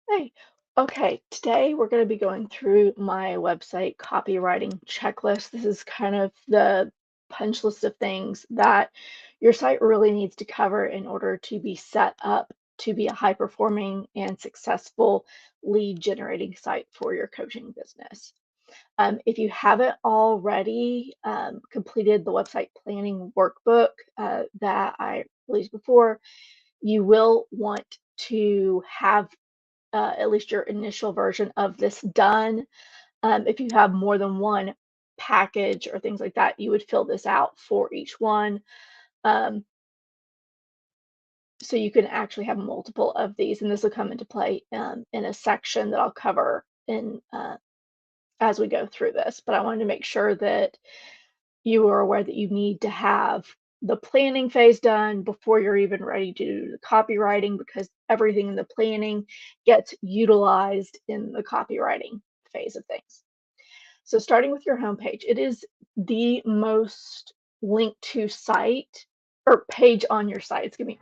Hey, okay, today we're going to be going through my website copywriting checklist. This is kind of the punch list of things that your site really needs to cover in order to be set up to be a high performing and successful lead generating site for your coaching business. If you haven't already completed the website planning workbook that I released before, you will want to have at least your initial version of this done. If you have more than one package or things like that, you would fill this out for each one. Um, so you can actually have multiple of these, and this will come into play in a section that I'll cover in as we go through this. But I wanted to make sure that you are aware that you need to have the planning phase done before you're even ready to do the copywriting, because everything in the planning gets utilized in the copywriting phase of things. So starting with your homepage, it is the most linked to site or page on your site, excuse me.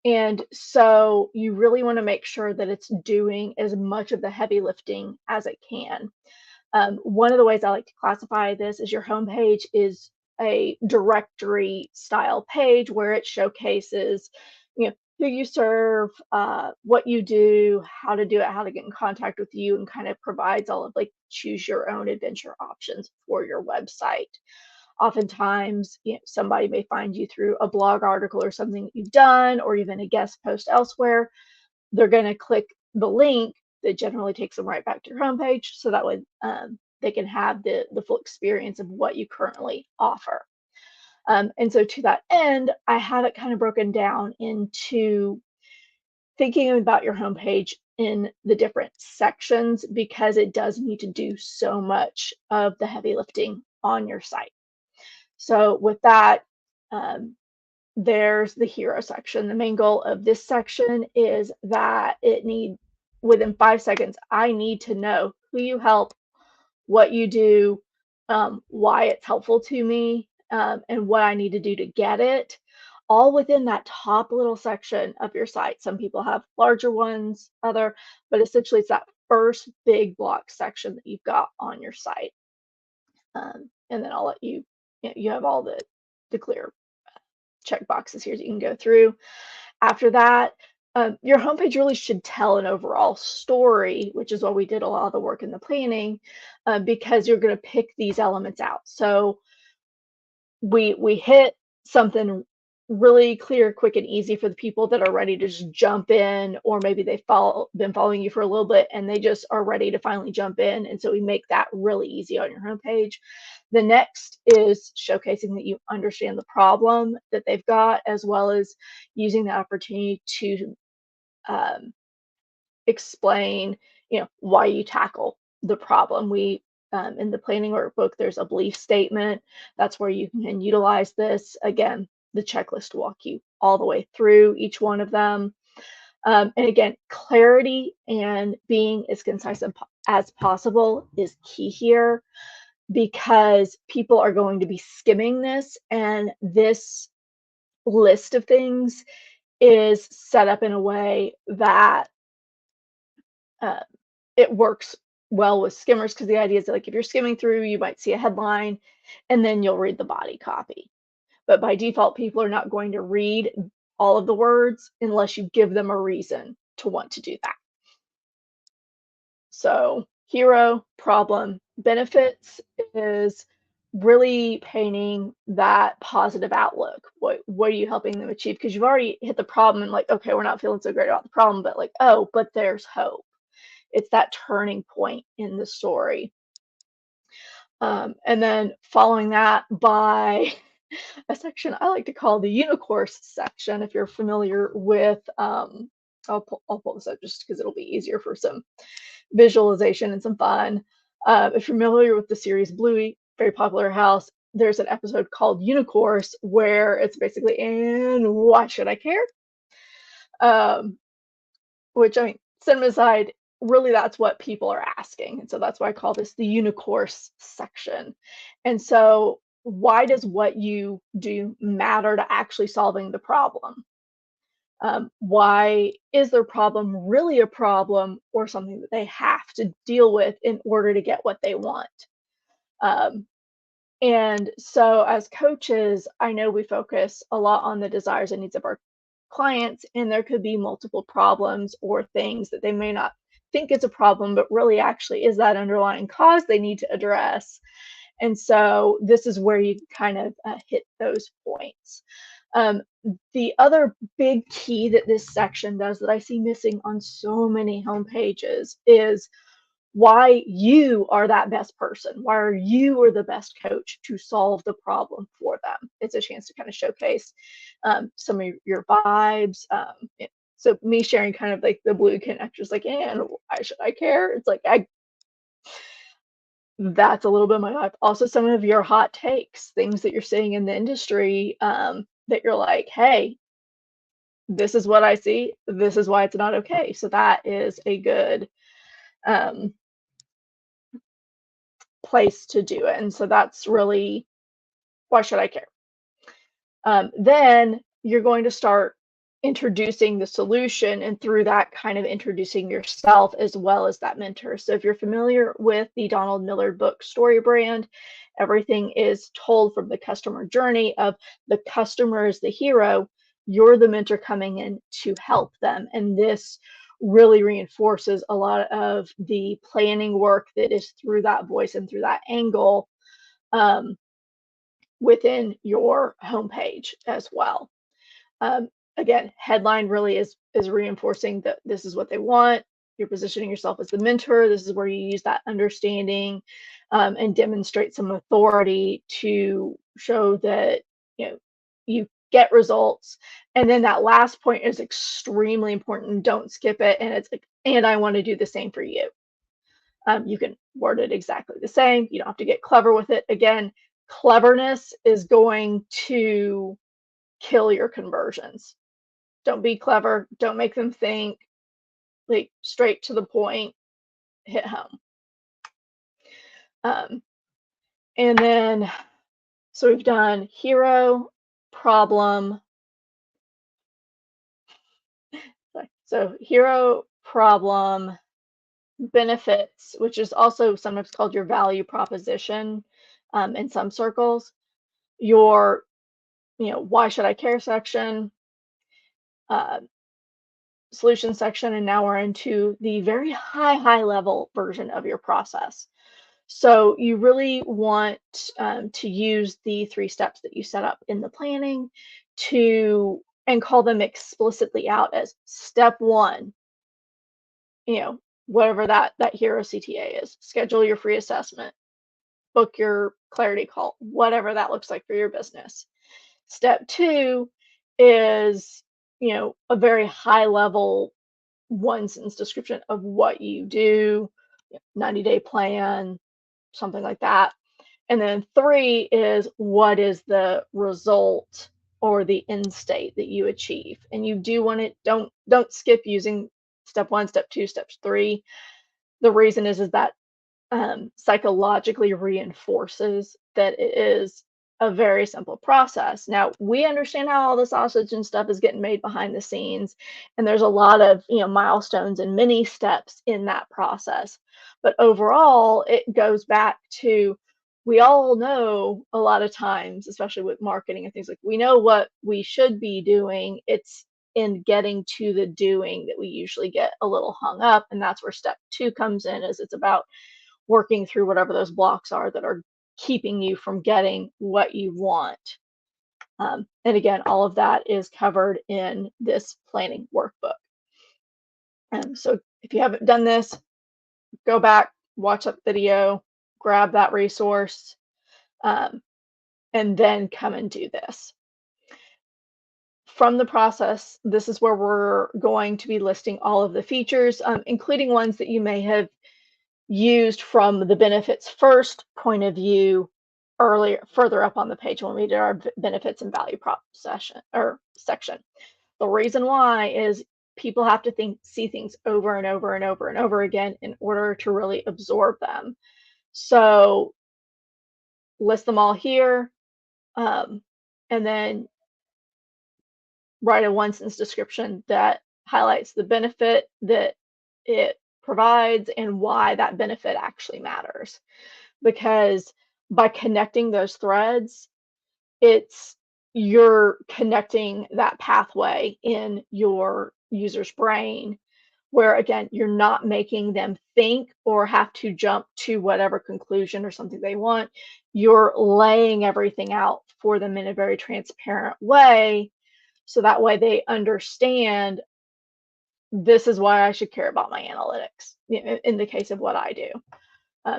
And so you really want to make sure that it's doing as much of the heavy lifting as it can. One of the ways I like to classify this is your homepage is a directory style page where it showcases, who you serve, what you do, how to do it, how to get in contact with you, and kind of provides all of like choose your own adventure options for your website. Oftentimes, somebody may find you through a blog article or something that you've done, or even a guest post elsewhere. They're going to click the link that generally takes them right back to your homepage, so that way they can have the full experience of what you currently offer. And so to that end, I have it kind of broken down into thinking about your homepage in the different sections, because it does need to do so much of the heavy lifting on your site. So with that, um, there's the hero section. The main goal of this section is that within 5 seconds, I need to know who you help, what you do, why it's helpful to me, and what I need to do to get it, all within that top little section of your site. Some people have larger ones, but essentially it's that first big block section that you've got on your site. And then I'll let you have all the clear check boxes here that you can go through. After that, your homepage really should tell an overall story, which is why we did a lot of the work in the planning, because you're going to pick these elements out. So we hit something really clear, quick, and easy for the people that are ready to just jump in, or maybe been following you for a little bit and they just are ready to finally jump in. And so we make that really easy on your homepage. The next is showcasing that you understand the problem that they've got, as well as using the opportunity to um, explain, why you tackle the problem. We In the planning workbook, there's a belief statement. That's where you can utilize this. Again, the checklist will walk you all the way through each one of them. And again, clarity and being as concise as possible is key here, because people are going to be skimming this, and this list of things is set up in a way that uh, it works well with skimmers, because the idea is that, like, if you're skimming through, you might see a headline and then you'll read the body copy. But by default, people are not going to read all of the words unless you give them a reason to want to do that. So, hero, problem, benefits is really painting that positive outlook. What are you helping them achieve? Because you've already hit the problem and, like, okay, we're not feeling so great about the problem, but like, oh, but there's hope. It's that turning point in the story. And then following that by a section I like to call the unicourse section. If you're familiar with, I'll pull this up just because it'll be easier for some visualization and some fun. If you're familiar with the series Bluey, very popular house, there's an episode called Unicourse where it's basically, and why should I care? Um, which, I mean, cinema aside, really that's what people are asking. And so that's why I call this the unicourse section. And so why does what you do matter to actually solving the problem? Why is their problem really a problem or something that they have to deal with in order to get what they want? Um, and so, as coaches, I know we focus a lot on the desires and needs of our clients, and there could be multiple problems or things that they may not think it's a problem, but really actually is that underlying cause they need to address. And so, this is where you kind of hit those points. Um, the other big key that this section does that I see missing on so many homepages is why you are that best person. Why are you or the best coach to solve the problem for them? It's a chance to kind of showcase some of your vibes. So me sharing kind of like the blue connectors, like, and why should I care? It's like I that's a little bit of my vibe. Also, some of your hot takes, things that you're seeing in the industry that you're like, hey, this is what I see. This is why it's not okay. So that is a good um, place to do it. And so that's really why should I care? Then you're going to start introducing the solution and through that kind of introducing yourself as well as that mentor. So if you're familiar with the Donald Miller book Story Brand, everything is told from the customer journey of the customer is the hero, you're the mentor coming in to help them. And this really reinforces a lot of the planning work that is through that voice and through that angle. Um, Within your homepage as well. Um, Again, headline really is reinforcing that this is what they want. You're positioning yourself as the mentor. This is where you use that understanding and demonstrate some authority to show that you get results. And then that last point is extremely important. Don't skip it. And it's like, and I want to do the same for you. You can word it exactly the same. You don't have to get clever with it. Again, cleverness is going to kill your conversions. Don't be clever. Don't make them think. Like straight to the point. Hit home. Um, and then, so we've done hero, problem. So hero, problem, benefits, which is also sometimes called your value proposition in some circles. Your why should I care section, uh, solution section, and now we're into the very high level version of your process. So you really want to use the 3 steps that you set up in the planning to and call them explicitly out as step one, whatever that hero CTA is. Schedule your free assessment, book your clarity call, whatever that looks like for your business. Step two is, a very high level one sentence description of what you do, 90-day plan, something like that. And then three is what is the result or the end state that you achieve. And you do want it, don't skip using step one, step two, steps three. The reason is that psychologically reinforces that it is a very simple process. Now, we understand how all the sausage and stuff is getting made behind the scenes, and there's a lot of milestones and many steps in that process. But overall, it goes back to we all know a lot of times, especially with marketing and things like we know what we should be doing. It's in getting to the doing that we usually get a little hung up, and that's where step two comes in. Is it's about working through whatever those blocks are that are keeping you from getting what you want. And again, all of that is covered in this planning workbook. So if you haven't done this, go back, watch that video, grab that resource, um, and then come and do this. From the process, this is where we're going to be listing all of the features, including ones that you may have used from the benefits first point of view earlier, further up on the page when we did our benefits and value prop session or section. The reason why is people have to see things over and over and over and over again in order to really absorb them. So list them all here, and then write a one sentence description that highlights the benefit that it provides and why that benefit actually matters. Because by connecting those threads, it's you're connecting that pathway in your user's brain where again you're not making them think or have to jump to whatever conclusion or something they want. You're laying everything out for them in a very transparent way so that way they understand this is why I should care about my analytics, in the case of what I do.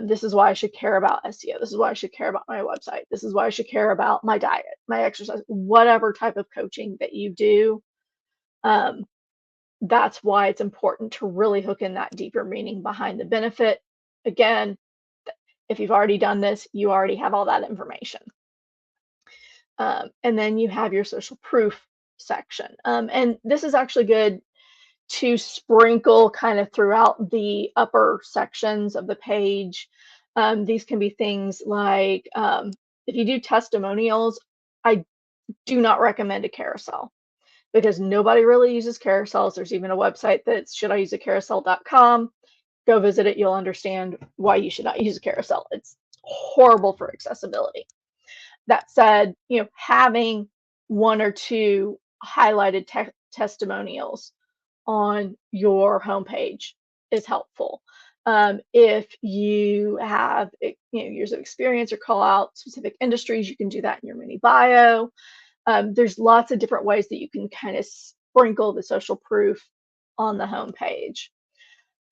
This is why I should care about SEO. This is why I should care about my website. This is why I should care about my diet, my exercise, whatever type of coaching that you do. Um, that's why it's important to really hook in that deeper meaning behind the benefit. Again, if you've already done this, you already have all that information. And then you have your social proof section. And this is actually good to sprinkle kind of throughout the upper sections of the page. These can be things like if you do testimonials, I do not recommend a carousel because nobody really uses carousels. There's even a website that's shouldIuseacarousel.com. Go visit it. You'll understand why you should not use a carousel. It's horrible for accessibility. That said, having one or two highlighted testimonials on your homepage is helpful. If you have years of experience or call out specific industries, you can do that in your mini bio. There's lots of different ways that you can kind of sprinkle the social proof on the homepage,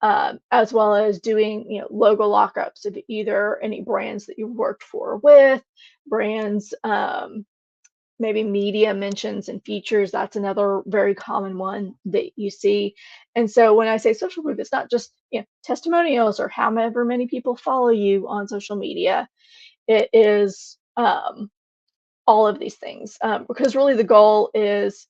as well as doing logo lockups of either any brands that you've worked for or with, brands, maybe media mentions and features. That's another very common one that you see. And so when I say social proof, it's not just testimonials or however many people follow you on social media. It is all of these things, because really the goal is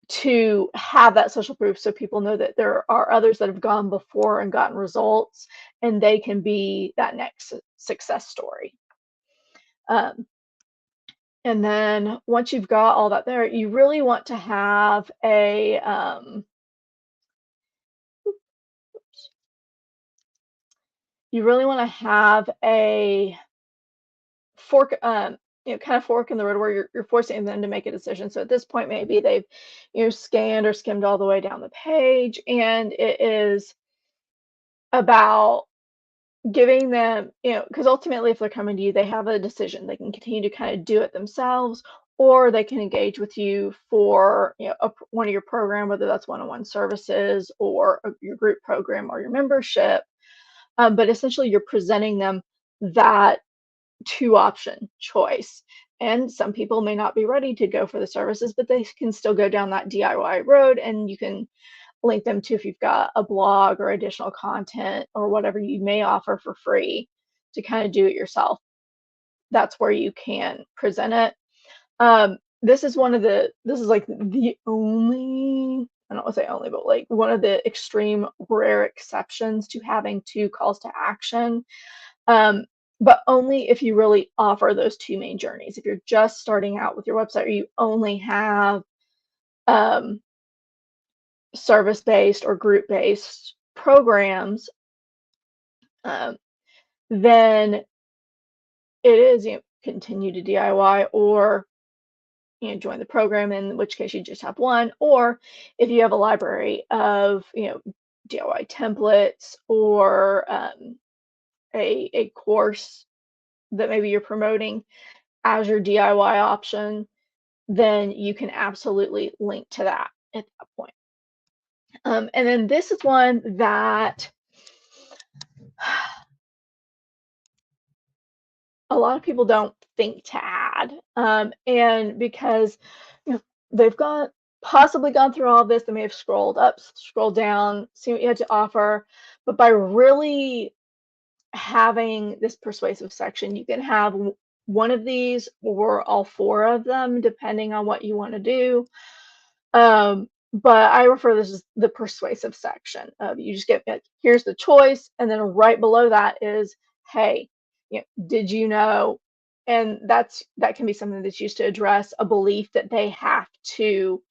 to have that social proof so people know that there are others that have gone before and gotten results, and they can be that next success story. And then once you've got all that there, you really want to have a fork, kind of fork in the road where you're forcing them to make a decision. So at this point, maybe they've scanned or skimmed all the way down the page, and it is about giving them, because ultimately, if they're coming to you, they have a decision. They can continue to kind of do it themselves, or they can engage with you for, one of your program, whether that's one-on-one services or your group program or your membership. But essentially, you're presenting them that two-option choice. And some people may not be ready to go for the services, but they can still go down that DIY road, and you can link them to if you've got a blog or additional content or whatever you may offer for free to kind of do it yourself. That's where you can present it. This is like the only, I don't want to say only, but like one of the extreme rare exceptions to having two calls to action. But only if you really offer those two main journeys. If you're just starting out with your website or you only have service-based or group-based programs, then it is continue to DIY or join the program, in which case you just have one. Or if you have a library of DIY templates or a course that maybe you're promoting as your DIY option, then you can absolutely link to that at that point. And then this is one that a lot of people don't think to add. And because they've possibly gone through all of this, they may have scrolled up, scrolled down, seen what you had to offer. But by really having this persuasive section, you can have one of these or all four of them, depending on what you want to do. But I refer to this as the persuasive section. You just get, here's the choice, and then right below that is, hey, did you know And that can be something that's used to address a belief that they have to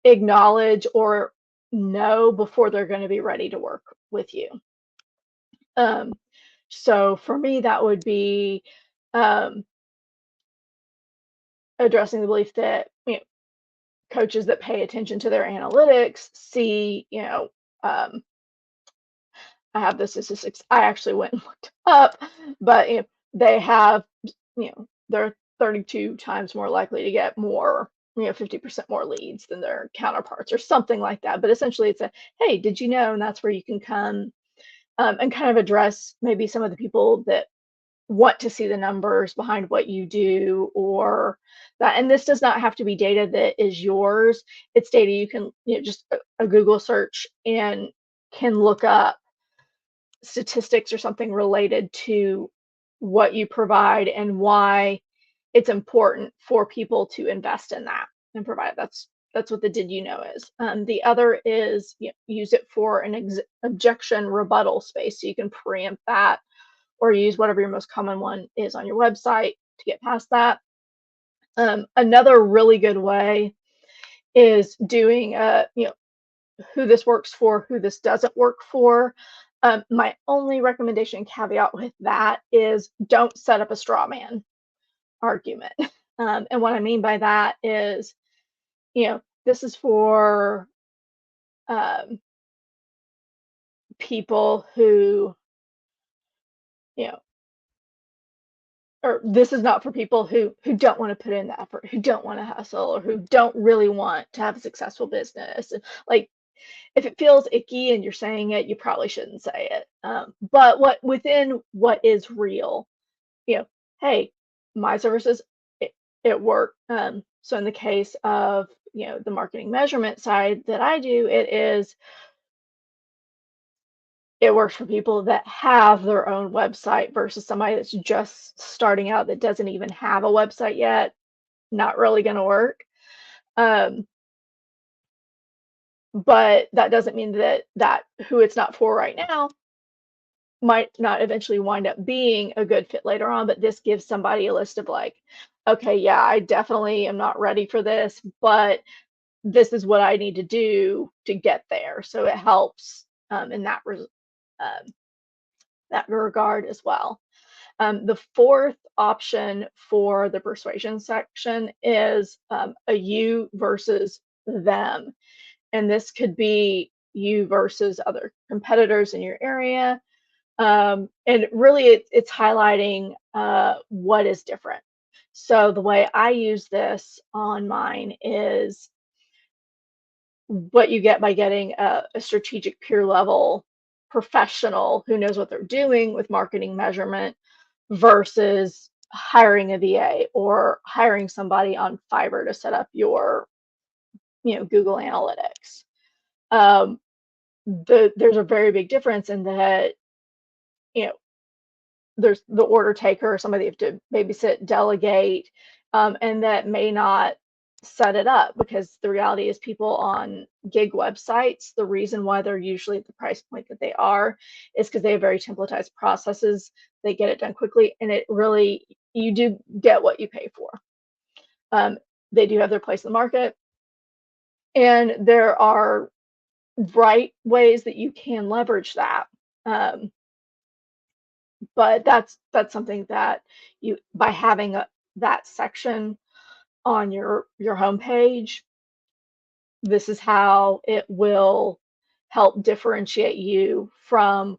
acknowledge or know before they're going to be ready to work with you. Um, so for me, that would be um, addressing the belief that coaches that pay attention to their analytics see, um, I have the statistics. I actually went and looked up, but they have, they're 32 times more likely to get more, 50% more leads than their counterparts or something like that. But essentially, it's a, hey, did you know? And that's where you can come and kind of address maybe some of the people that want to see the numbers behind what you do or that. And this does not have to be data that is yours. It's data you can, just a Google search and can look up statistics or something related to what you provide and why it's important for people to invest in that and provide. That's what the did you know is. The other is use it for an objection rebuttal space, so you can preempt that or use whatever your most common one is on your website to get past that. Another really good way is doing who this works for, who this doesn't work for. My only recommendation caveat with that is don't set up a straw man argument. And what I mean by that is, this is for um, people who, you know, or this is not for people who don't want to put in the effort, who don't want to hustle, or who don't really want to have a successful business. Like, if it feels icky and you're saying it, you probably shouldn't say it. But within what is real, you know, hey, my services, it work. So in the case of, the marketing measurement side that I do, it works for people that have their own website versus somebody that's just starting out that doesn't even have a website yet. Not really going to work. Um, but that doesn't mean that who it's not for right now might not eventually wind up being a good fit later on. But this gives somebody a list of like, okay, yeah, I definitely am not ready for this, but this is what I need to do to get there. So it helps in um, that regard as well. The fourth option for the persuasion section is a you versus them. And this could be you versus other competitors in your area. And really, it's highlighting what is different. So the way I use this on mine is what you get by getting a strategic peer level professional who knows what they're doing with marketing measurement versus hiring a VA or hiring somebody on Fiverr to set up your, Google Analytics. Um, there's a very big difference in that, you know, there's the order taker, somebody you have to babysit, delegate, and that may not set it up because the reality is people on gig websites, the reason why they're usually at the price point that they are is because they have very templatized processes. They get it done quickly, and it really, you do get what you pay for. Um, they do have their place in the market, and there are right ways that you can leverage that. Um, but that's something that you by having that section on your homepage, this is how it will help differentiate you from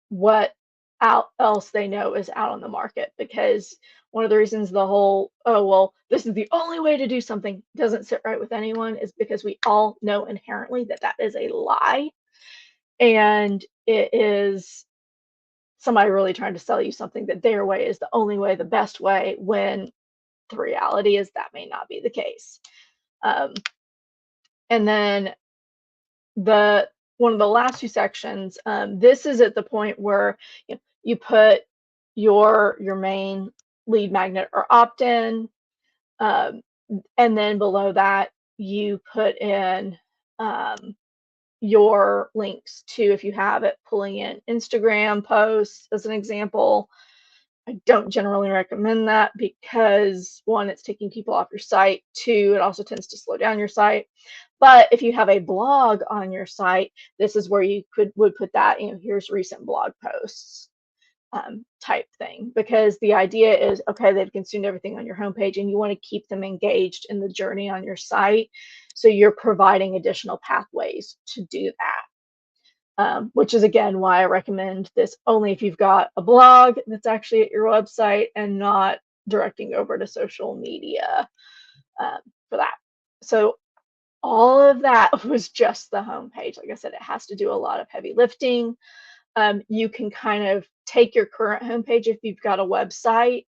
what else they know is out on the market. Because one of the reasons the whole, oh well, this is the only way to do something doesn't sit right with anyone is because we all know inherently that that is a lie, and it is somebody really trying to sell you something that their way is the only way, the best way, when the reality is that may not be the case. Um, and then the one of the last two sections, this is at the point where you put your main lead magnet or opt-in, um, and then below that you put in your links to, if you have it, pulling in Instagram posts as an example, I don't generally recommend that because one, it's taking people off your site. Two, it also tends to slow down your site. But if you have a blog on your site, this is where you would put that, here's recent blog posts type thing, because the idea is, okay, they've consumed everything on your homepage and you want to keep them engaged in the journey on your site. So you're providing additional pathways to do that. Which is again why I recommend this only if you've got a blog that's actually at your website and not directing over to social media um, for that. So all of that was just the homepage. Like I said, it has to do a lot of heavy lifting. You can kind of take your current homepage if you've got a website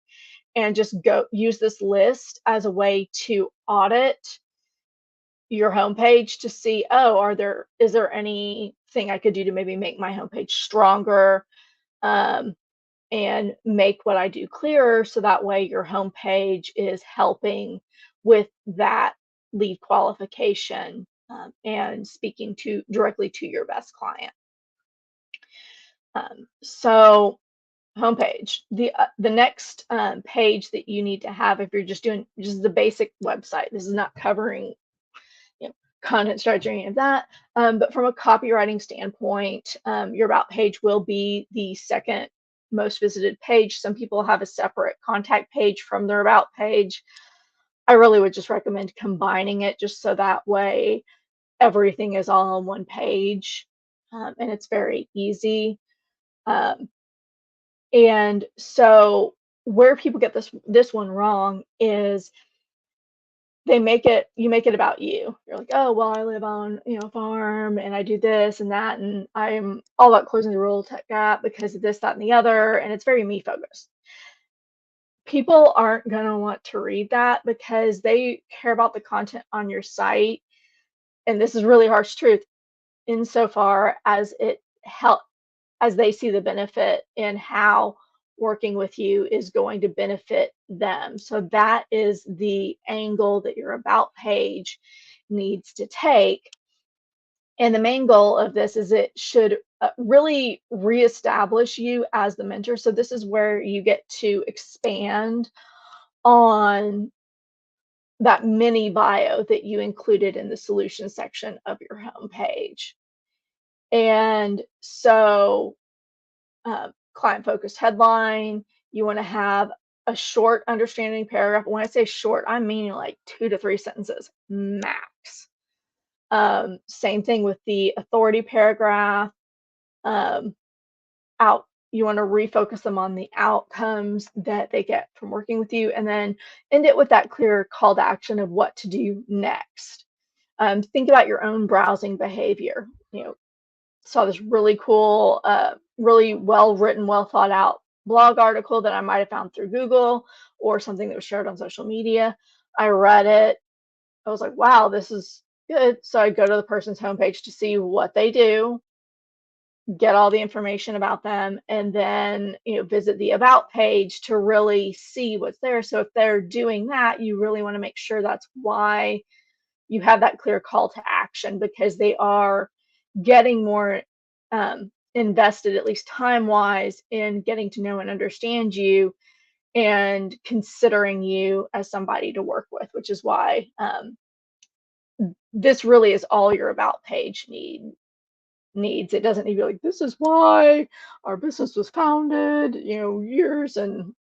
and just go use this list as a way to audit your homepage to see, oh, is there anything I could do to maybe make my homepage stronger, um, and make what I do clearer so that way your homepage is helping with that lead qualification, and speaking to directly to your best client. So homepage. The next page that you need to have if you're just doing just the basic website. This is not covering you know, content strategy or any of that. But from a copywriting standpoint, your about page will be the second most visited page. Some people have a separate contact page from their about page. I really would just recommend combining it just so that way everything is all on one page, and it's very easy. Um, and so where people get this one wrong is you make it about you. You're like, oh, well, I live on, a farm and I do this and that, and I'm all about closing the rural tech gap because of this, that, and the other, and it's very me focused. People aren't going to want to read that because they care about the content on your site, and this is really harsh truth, insofar as as they see the benefit in how working with you is going to benefit them. So that is the angle that your about page needs to take. And the main goal of this is it should really reestablish you as the mentor. So this is where you get to expand on that mini bio that you included in the solution section of your homepage. And so client focused headline. You want to have a short understanding paragraph. When I say short, I'm meaning like 2 to 3 sentences max. Same thing with the authority paragraph. Um, out you want to refocus them on the outcomes that they get from working with you, and then end it with that clear call to action of what to do next. Think about your own browsing behavior. Saw this really cool, really well written, well thought out blog article that I might have found through Google or something that was shared on social media. I read it. I was like, wow, this is good. So I go to the person's homepage to see what they do, get all the information about them, and then visit the about page to really see what's there. So if they're doing that, you really want to make sure that's why you have that clear call to action, because they are getting more invested, at least time wise, in getting to know and understand you and considering you as somebody to work with, which is why this really is all your about page needs. It doesn't need to be like, this is why our business was founded, years and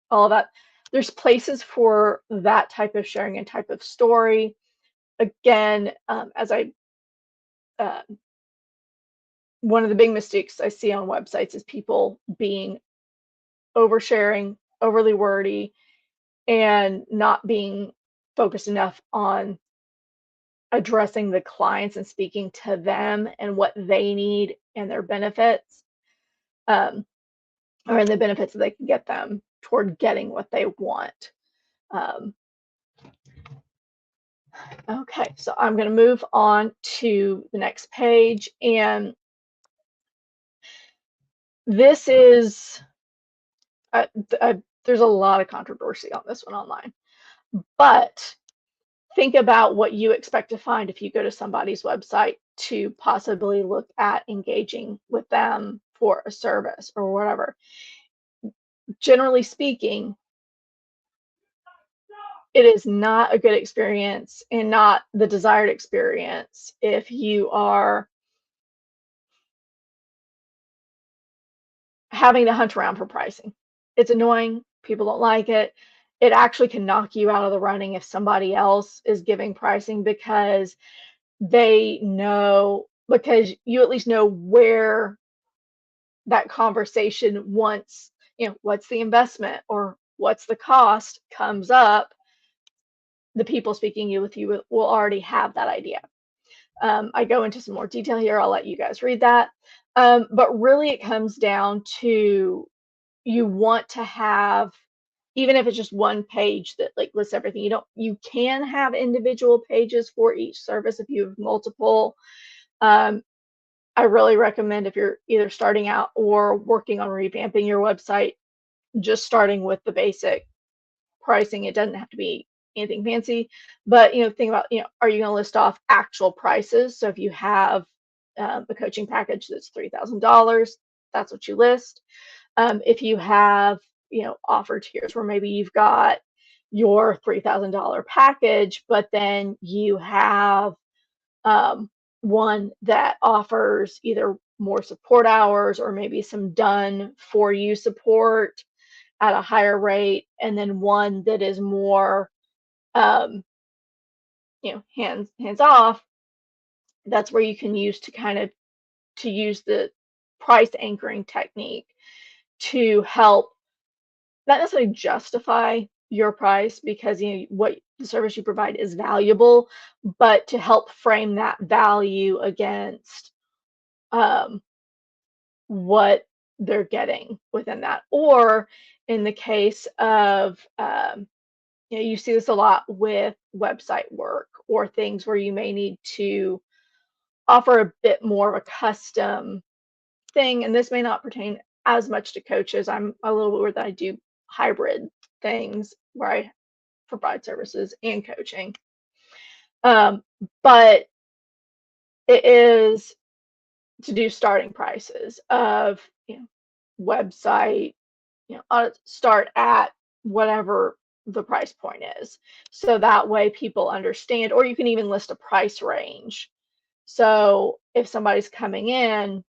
all of that. There's places for that type of sharing and type of story. Again, as I uh, one of the big mistakes I see on websites is people being oversharing, overly wordy, and not being focused enough on addressing the clients and speaking to them and what they need and their benefits, um, or the benefits that they can get them toward getting what they want. Um, okay, so I'm going to move on to the next page, and this is there's a lot of controversy on this one online, but think about what you expect to find if you go to somebody's website to possibly look at engaging with them for a service or whatever. generally speaking, it is not a good experience and not the desired experience if you are having to hunt around for pricing. It's annoying, people don't like it. It actually can knock you out of the running if somebody else is giving pricing because they know, because you at least know where that conversation once, what's the investment or what's the cost comes up, the people speaking with you will already have that idea. I go into some more detail here. I'll let you guys read that. But really, it comes down to you want to have, even if it's just one page that like lists everything. You can have individual pages for each service if you have multiple. Um, I really recommend if you're either starting out or working on revamping your website, just starting with the basic pricing. It doesn't have to be anything fancy, but think about, are you going to list off actual prices? So if you have a coaching package that's $3,000, that's what you list. If you have, offer tiers where maybe you've got your $3,000 package, but then you have one that offers either more support hours or maybe some done for you support at a higher rate, and then one that is more um, hands off. That's where you can use to kind of to use the price anchoring technique to help not necessarily justify your price because what the service you provide is valuable, but to help frame that value against um, what they're getting within that. Or in the case of you see this a lot with website work or things where you may need to offer a bit more of a custom thing. And this may not pertain as much to coaches. I'm a little bit weird that I do hybrid things where I provide services and coaching. Um, but it is to do starting prices of website, start at whatever the price point is. So that way people understand, or you can even list a price range. So if somebody's coming in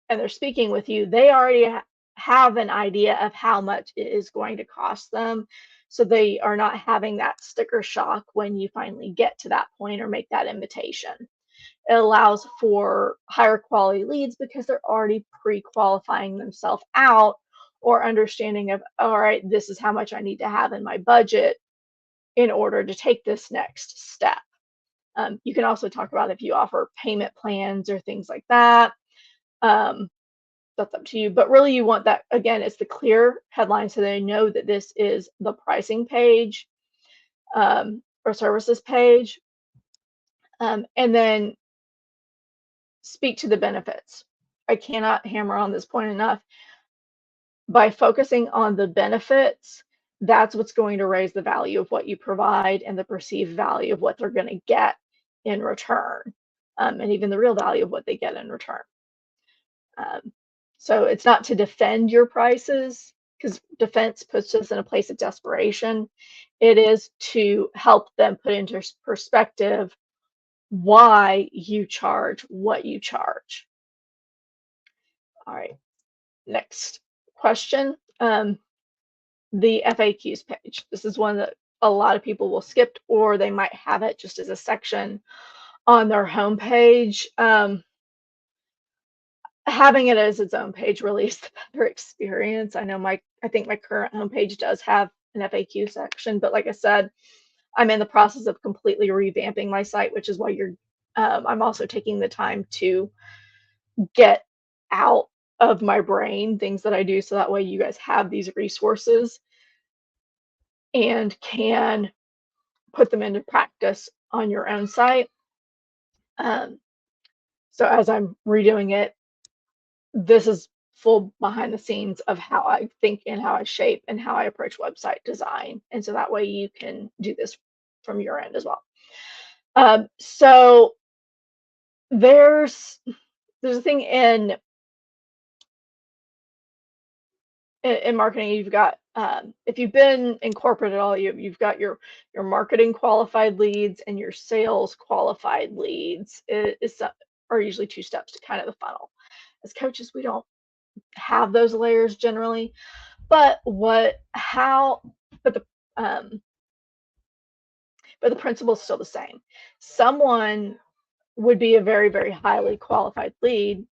and they're speaking with you, they already have an idea of how much it is going to cost them. So they are not having that sticker shock when you finally get to that point or make that invitation. It allows for higher quality leads because they're already pre-qualifying themselves out or understanding of, all right, this is how much I need to have in my budget in order to take this next step. You can also talk about if you offer payment plans or things like that. Um, that's up to you. But really, you want that, again, it's the clear headline so they know that this is the pricing page or services page. And then speak to the benefits. I cannot hammer on this point enough. By focusing on the benefits, that's what's going to raise the value of what you provide and the perceived value of what they're going to get in return, and even the real value of what they get in return. Um, so it's not to defend your prices because defense puts us in a place of desperation. It is to help them put into perspective why you charge what you charge. All right, next question. The FAQs page. This is one that a lot of people will skip, or they might have it just as a section on their homepage. Having it as its own page really is the better experience. I think my current homepage does have an FAQ section, but like I said, I'm in the process of completely revamping my site, which is why I'm also taking the time to get out of my brain things that I do so that way you guys have these resources and can put them into practice on your own site. Um, so as I'm redoing it, this is full behind the scenes of how I think and how I shape and how I approach website design. And so that way you can do this from your end as well. So there's a thing in in marketing, you've got if you've been in corporate at all, you've got your marketing qualified leads and your sales qualified leads are usually two steps to kind of the funnel. As coaches, we don't have those layers generally, but but the um, but the principle is still the same. Someone would be a very, very highly qualified lead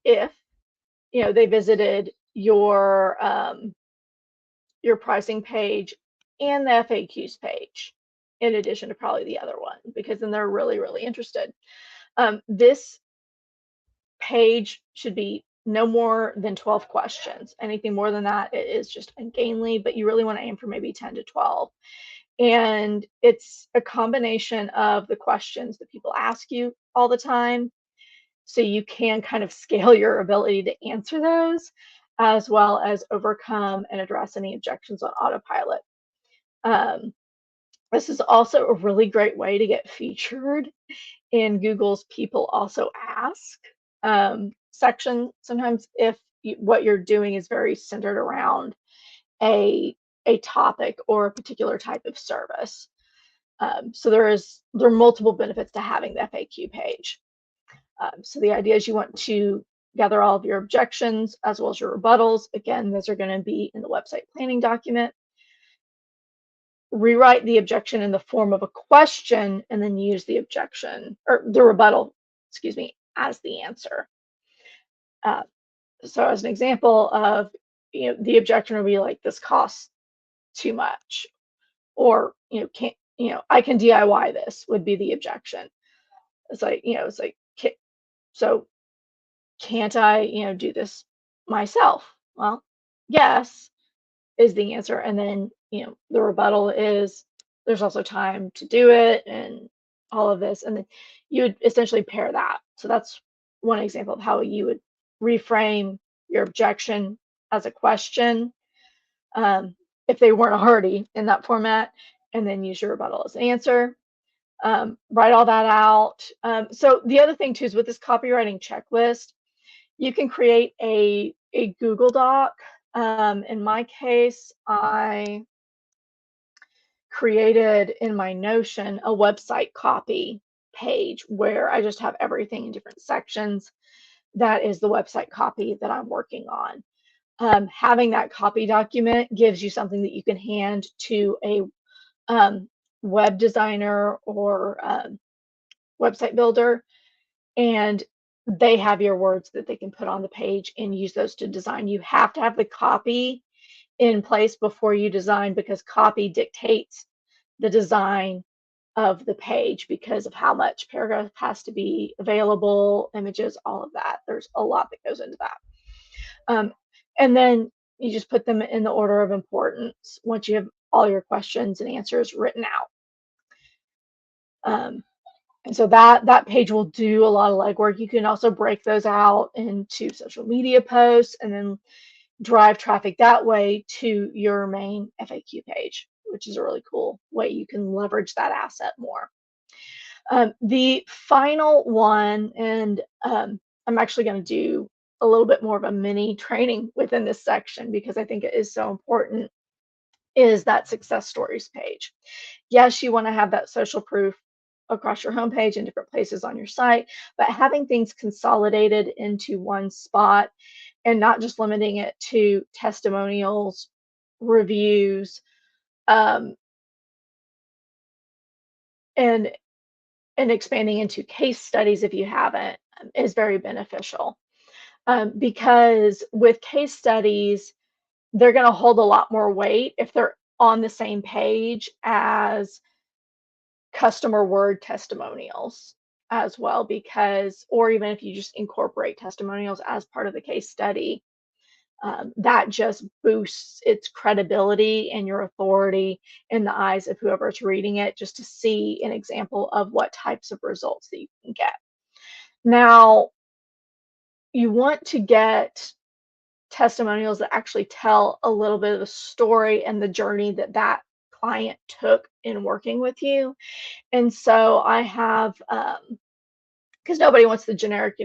if they visited your pricing page and the FAQs page, in addition to probably the other one, because then they're really, really interested. This page should be no more than 12 questions. Anything more than that, it is just ungainly, but you really want to aim for maybe 10 to 12. And it's a combination of the questions that people ask you all the time, so you can kind of scale your ability to answer those, as well as overcome and address any objections on autopilot. Um, this is also a really great way to get featured in Google's People Also Ask section. Sometimes if what you're doing is very centered around a topic or a particular type of service. So there are multiple benefits to having the FAQ page. So the idea is you want to gather all of your objections as well as your rebuttals. Again, those are going to be in the website planning document. Rewrite the objection in the form of a question and then use the objection or the rebuttal, excuse me, as the answer. So as an example of, the objection would be like, this costs too much, or, can't, I can DIY this would be the objection. It's like, so can't I, do this myself? Well, yes is the answer. And then, the rebuttal is there's also time to do it and all of this. And then you would essentially pair that. So that's one example of how you would reframe your objection as a question, if they weren't already in that format, and then use your rebuttal as an answer. Write all that out. So the other thing too is with this copywriting checklist, you can create a Google Doc. In my case, I created in my Notion a website copy page where I just have everything in different sections. That is the website copy that I'm working on. Having that copy document gives you something that you can hand to a web designer or website builder, and they have your words that they can put on the page and use those to design. You have to have the copy in place before you design, because copy dictates the design of the page because of how much paragraph has to be available, images, all of that. There's a lot that goes into that. And then you just put them in the order of importance once you have all your questions and answers written out. And so that page will do a lot of legwork. You can also break those out into social media posts and then drive traffic that way to your main FAQ page, which is a really cool way you can leverage that asset more. The final one, and I'm actually going to do a little bit more of a mini training within this section because I think it is so important, is that success stories page. Yes, you want to have that social proof across your homepage and different places on your site, but having things consolidated into one spot and not just limiting it to testimonials, reviews, um, and expanding into case studies if you haven't, is very beneficial. Because with case studies, they're going to hold a lot more weight if they're on the same page as customer word testimonials as well, because, or even if you just incorporate testimonials as part of the case study, that just boosts its credibility and your authority in the eyes of whoever's reading it, just to see an example of what types of results that you can get. Now, you want to get testimonials that actually tell a little bit of the story and the journey that that client took in working with you. And so I have because nobody wants the generic,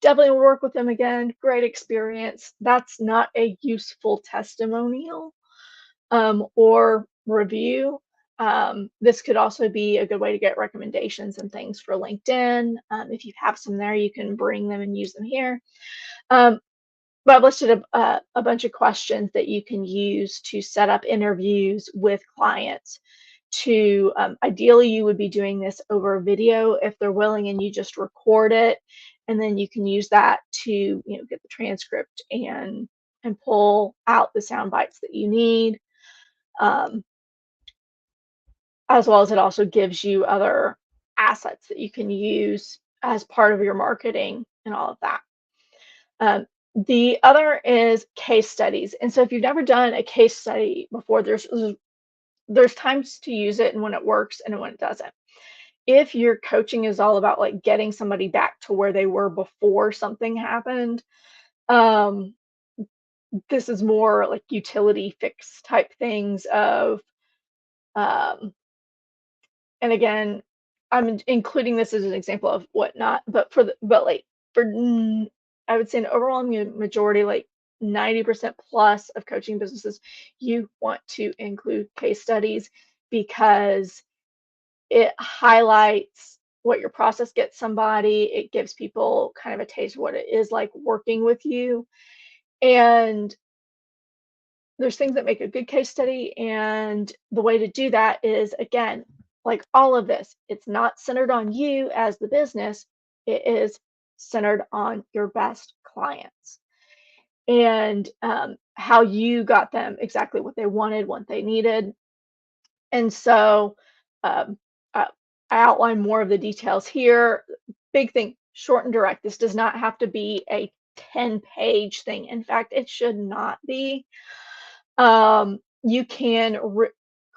definitely will work with them again, great experience. That's not a useful testimonial or review. This could also be a good way to get recommendations and things for LinkedIn. If you have some there, you can bring them and use them here. Um, but I've listed a bunch of questions that you can use to set up interviews with clients. To ideally, you would be doing this over video if they're willing, and you just record it, and then you can use that to get the transcript and pull out the sound bites that you need. Um, as well as it also gives you other assets that you can use as part of your marketing and all of that. Um, the other is case studies. And so if you've never done a case study before, there's times to use it and when it works and when it doesn't. If your coaching is all about like getting somebody back to where they were before something happened, um, this is more like utility fix type things of um, and again, I'm including this as an example of whatnot, but like I would say an overwhelming majority, like 90% plus of coaching businesses, you want to include case studies because it highlights what your process gets somebody. It gives people kind of a taste of what it is like working with you. And there's things that make a good case study, and the way to do that is, again, like all of this, it's not centered on you as the business, it is centered on your best clients and how you got them exactly what they wanted, what they needed. And so um, I, I outline more of the details here. Big thing, short and direct. This does not have to be a 10-page thing. In fact, it should not be. You can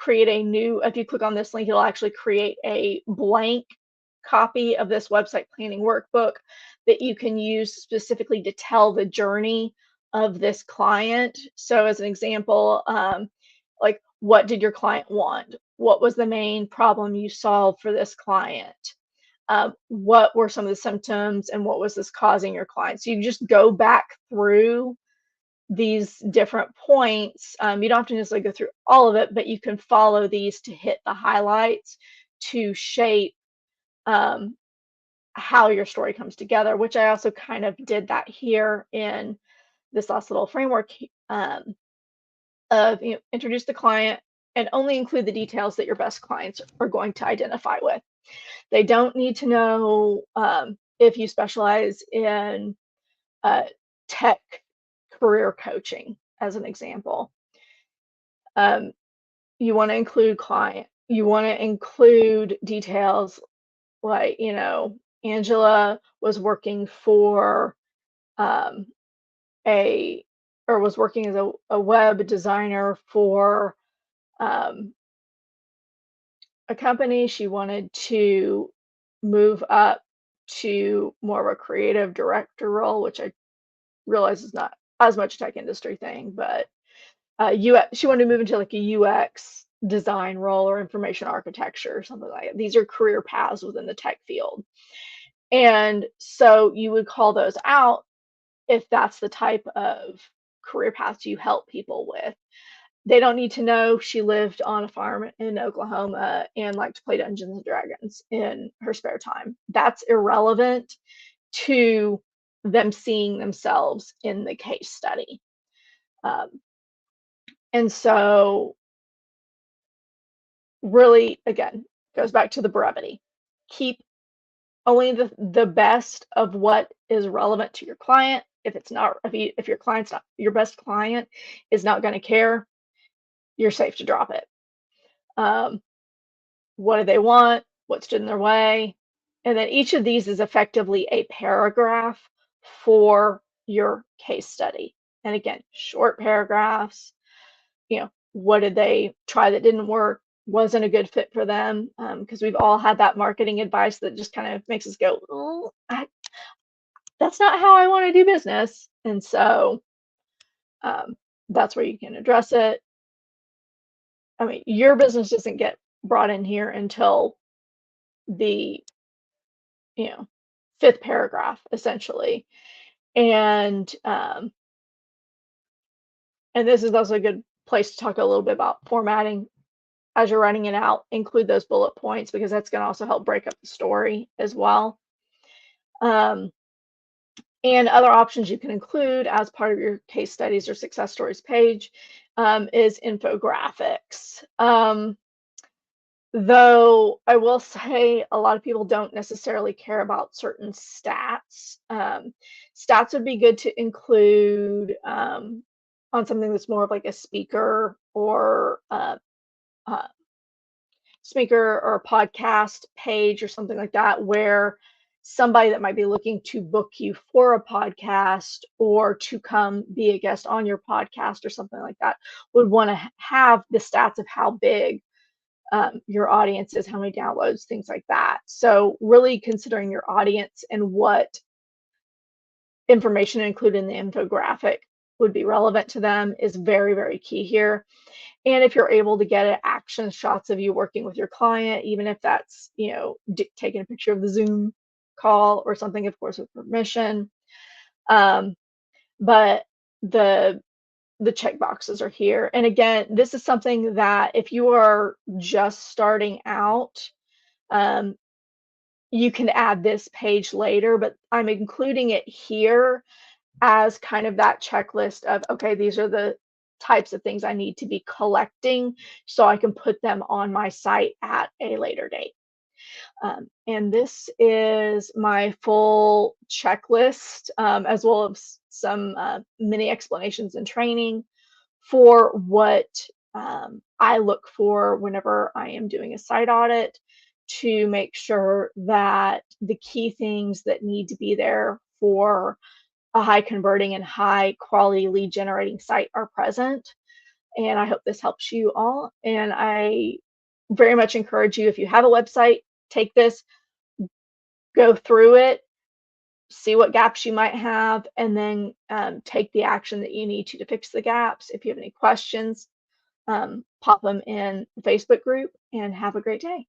create a new, if you click on this link, it'll actually create a blank copy of this website planning workbook that you can use specifically to tell the journey of this client. So as an example, like what did your client want? What was the main problem you solved for this client? What were some of the symptoms and what was this causing your client? So you just go back through these different points. You don't have to necessarily go through all of it, but you can follow these to hit the highlights to shape um, how your story comes together, which I also kind of did that here in this last little framework of introduce the client and only include the details that your best clients are going to identify with. They don't need to know if you specialize in uh, tech career coaching, as an example. Um, you want to include client. You want to include details like, Angela was working for um, a, or was working as a web designer for um, a company. She wanted to move up to more of a creative director role, which I realize is not as much a tech industry thing, but UX, she wanted to move into like a UX design role or information architecture or something like that. These are career paths within the tech field. And so you would call those out if that's the type of career paths you help people with. They don't need to know she lived on a farm in Oklahoma and liked to play Dungeons and Dragons in her spare time. That's irrelevant to them seeing themselves in the case study. Um, and so really, again, goes back to the brevity. Keep only the best of what is relevant to your client. If it's not, if your client's not, your best client is not going to care, you're safe to drop it. What do they want? What stood in their way? And then each of these is effectively a paragraph for your case study. And again, short paragraphs. What did they try that didn't work? Wasn't a good fit for them, because we've all had that marketing advice that just kind of makes us go, oh, that's not how I want to do business. And so that's where you can address it. I mean, your business doesn't get brought in here until the, you know, fifth paragraph essentially. And and this is also a good place to talk a little bit about formatting as you're writing it out. Include those bullet points because that's going to also help break up the story as well. Um, and other options you can include as part of your case studies or success stories page is infographics. Though I will say a lot of people don't necessarily care about certain stats. Stats would be good to include on something that's more of like a uh, speaker or a podcast page or something like that, where somebody that might be looking to book you for a podcast or to come be a guest on your podcast or something like that would want to have the stats of how big your audience is, how many downloads, things like that. So really considering your audience and what information included in the infographic would be relevant to them is very, very key here. And if you're able to get action shots of you working with your client, even if that's, taking a picture of the Zoom call or something, of course, with permission. Um, but the the check boxes are here. And again, this is something that if you are just starting out, um, you can add this page later, but I'm including it here as kind of that checklist of, okay, these are the types of things I need to be collecting so I can put them on my site at a later date. And this is my full checklist, as well as some mini explanations and training for what I look for whenever I am doing a site audit to make sure that the key things that need to be there for a high converting and high quality lead generating site are present. And I hope this helps you all. And I very much encourage you, if you have a website, take this, go through it, see what gaps you might have, and then take the action that you need to fix the gaps. If you have any questions, pop them in the Facebook group and have a great day.